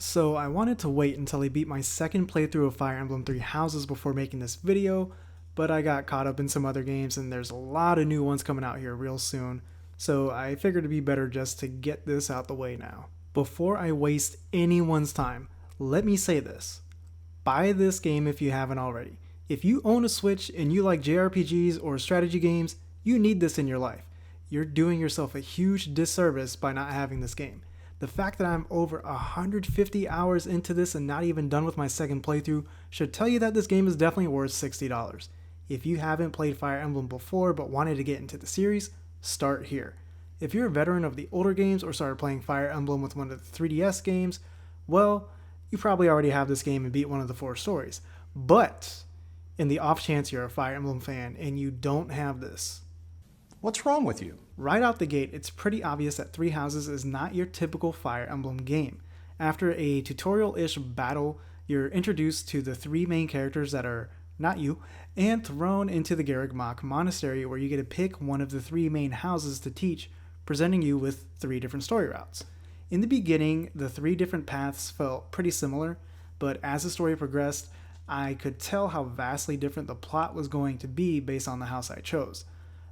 So I wanted to wait until I beat my second playthrough of Fire Emblem Three Houses before making this video, but I got caught up in some other games and there's a lot of new ones coming out here real soon, so I figured it'd be better just to get this out the way now. Before I waste anyone's time, let me say this. Buy this game if you haven't already. If you own a Switch and you like JRPGs or strategy games, you need this in your life. You're doing yourself a huge disservice by not having this game. The fact that I'm over 150 hours into this and not even done with my second playthrough should tell you that this game is definitely worth $60. If you haven't played Fire Emblem before but wanted to get into the series, start here. If you're a veteran of the older games or started playing Fire Emblem with one of the 3DS games, well, you probably already have this game and beat one of the 4 stories. But in the off chance you're a Fire Emblem fan and you don't have this, what's wrong with you? right out the gate, it's pretty obvious that Three Houses is not your typical Fire Emblem game. After a tutorial-ish battle, you're introduced to the 3 main characters that are not you, and thrown into the Garreg Monastery where you get to pick one of the 3 main houses to teach, presenting you with 3 different story routes. In the beginning, the 3 different paths felt pretty similar, but as the story progressed, I could tell how vastly different the plot was going to be based on the house I chose.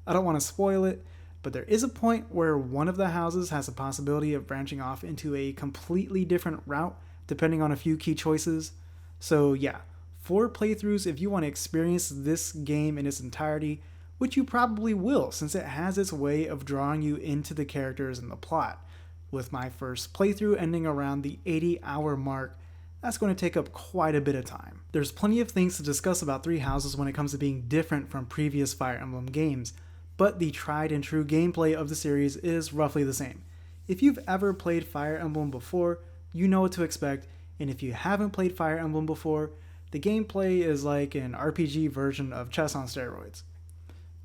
I don't want to spoil it, but there is a point where one of the houses has a possibility of branching off into a completely different route depending on a few key choices. So yeah, 4 playthroughs if you want to experience this game in its entirety, which you probably will since it has its way of drawing you into the characters and the plot. With my first playthrough ending around the 80-hour mark, that's going to take up quite a bit of time. There's plenty of things to discuss about Three Houses when it comes to being different from previous Fire Emblem games, but the tried and true gameplay of the series is roughly the same. If you've ever played Fire Emblem before, you know what to expect, and if you haven't played Fire Emblem before, the gameplay is like an RPG version of chess on steroids.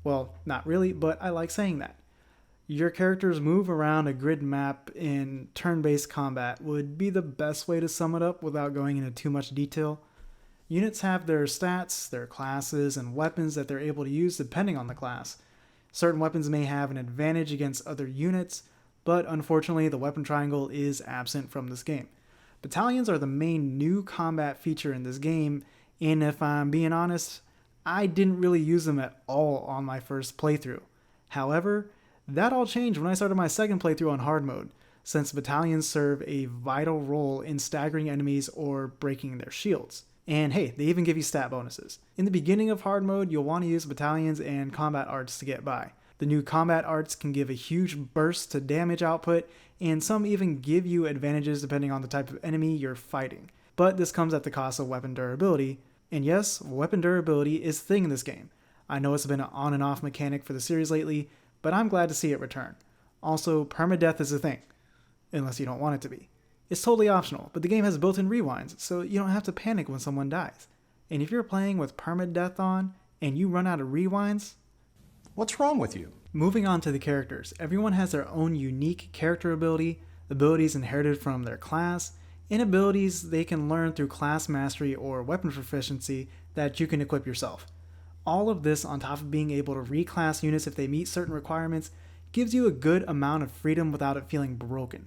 Well, not really, but I like saying that. Your characters move around a grid map in turn-based combat would be the best way to sum it up without going into too much detail. Units have their stats, their classes, and weapons that they're able to use depending on the class. Certain weapons may have an advantage against other units, but unfortunately the weapon triangle is absent from this game. Battalions are the main new combat feature in this game, and if I'm being honest, I didn't really use them at all on my first playthrough. However, that all changed when I started my second playthrough on hard mode, since battalions serve a vital role in staggering enemies or breaking their shields. And hey, they even give you stat bonuses. In the beginning of hard mode, you'll want to use battalions and combat arts to get by. The new combat arts can give a huge burst to damage output, and some even give you advantages depending on the type of enemy you're fighting. But this comes at the cost of weapon durability, and yes, weapon durability is a thing in this game. I know it's been an on and off mechanic for the series lately, but I'm glad to see it return. Also, permadeath is a thing, unless you don't want it to be. It's totally optional, but the game has built-in rewinds, so you don't have to panic when someone dies. And if you're playing with permadeath on, and you run out of rewinds, What's wrong with you? moving on to the characters, everyone has their own unique character ability, abilities inherited from their class, and abilities they can learn through class mastery or weapon proficiency that you can equip yourself. All of this on top of being able to reclass units if they meet certain requirements gives you a good amount of freedom without it feeling broken.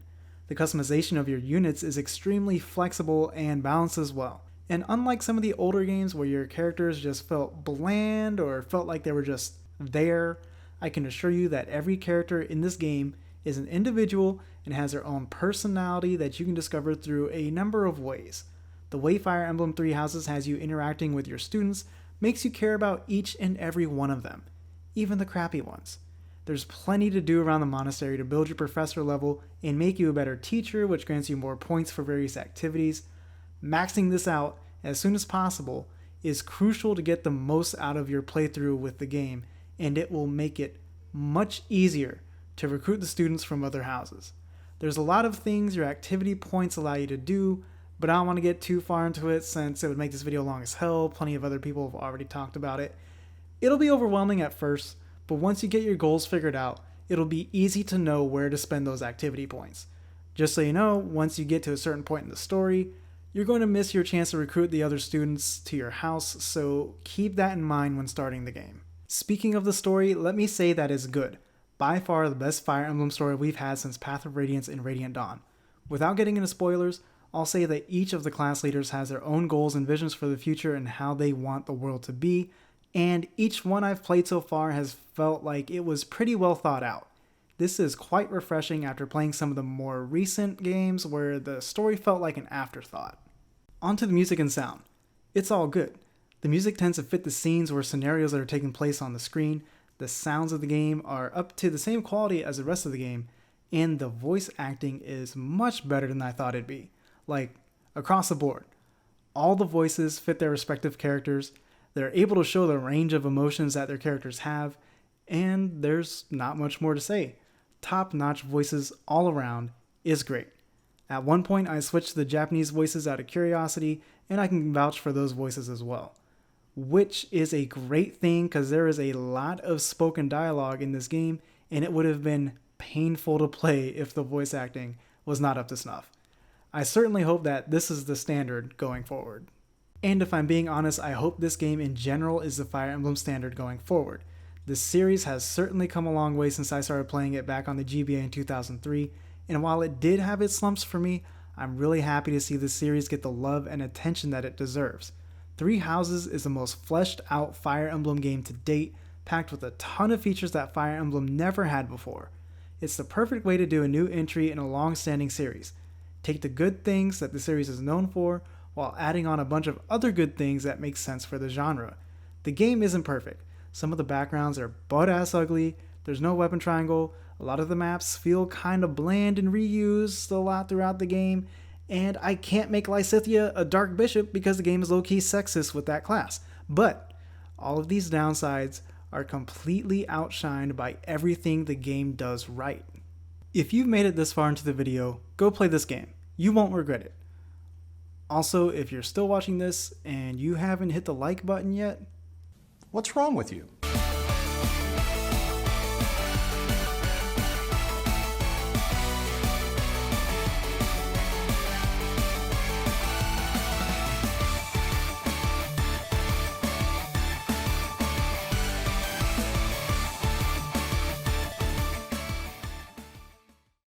The customization of your units is extremely flexible and balanced as well. And unlike some of the older games where your characters just felt bland or felt like they were just there, I can assure you that every character in this game is an individual and has their own personality that you can discover through a number of ways. The way Fire Emblem Three Houses has you interacting with your students makes you care about each and every one of them, even the crappy ones. There's plenty to do around the monastery to build your professor level and make you a better teacher, which grants you more points for various activities. Maxing this out as soon as possible is crucial to get the most out of your playthrough with the game, and it will make it much easier to recruit the students from other houses. There's a lot of things your activity points allow you to do, but I don't want to get too far into it since it would make this video long as hell. Plenty of other people have already talked about it. It'll be overwhelming at first, but once you get your goals figured out, it'll be easy to know where to spend those activity points. Just so you know, once you get to a certain point in the story, you're going to miss your chance to recruit the other students to your house, so keep that in mind when starting the game. Speaking of the story, let me say that it's good. By far the best Fire Emblem story we've had since Path of Radiance and Radiant Dawn. Without getting into spoilers, I'll say that each of the class leaders has their own goals and visions for the future and how they want the world to be, and each one I've played so far has felt like it was pretty well thought out. This is quite refreshing after playing some of the more recent games where the story felt like an afterthought. On to the music and sound. It's all good. The music tends to fit the scenes or scenarios that are taking place on the screen, the sounds of the game are up to the same quality as the rest of the game, and the voice acting is much better than I thought it'd be. Like, across the board. All the voices fit their respective characters, they're able to show the range of emotions that their characters have, and there's not much more to say. Top-notch voices all around is great. At one point, I switched to the Japanese voices out of curiosity, and I can vouch for those voices as well. Which is a great thing because there is a lot of spoken dialogue in this game, and it would have been painful to play if the voice acting was not up to snuff. I certainly hope that this is the standard going forward. And if I'm being honest, I hope this game in general is the Fire Emblem standard going forward. This series has certainly come a long way since I started playing it back on the GBA in 2003, and while it did have its slumps for me, I'm really happy to see this series get the love and attention that it deserves. Three Houses is the most fleshed out Fire Emblem game to date, packed with a ton of features that Fire Emblem never had before. It's the perfect way to do a new entry in a long-standing series. Take the good things that the series is known for, while adding on a bunch of other good things that make sense for the genre. The game isn't perfect. Some of the backgrounds are butt-ass ugly, there's no weapon triangle, a lot of the maps feel kinda bland and reused a lot throughout the game, and I can't make Lysithea a dark bishop because the game is low-key sexist with that class. But all of these downsides are completely outshined by everything the game does right. If you've made it this far into the video, go play this game. You won't regret it. Also, if you're still watching this and you haven't hit the like button yet, What's wrong with you?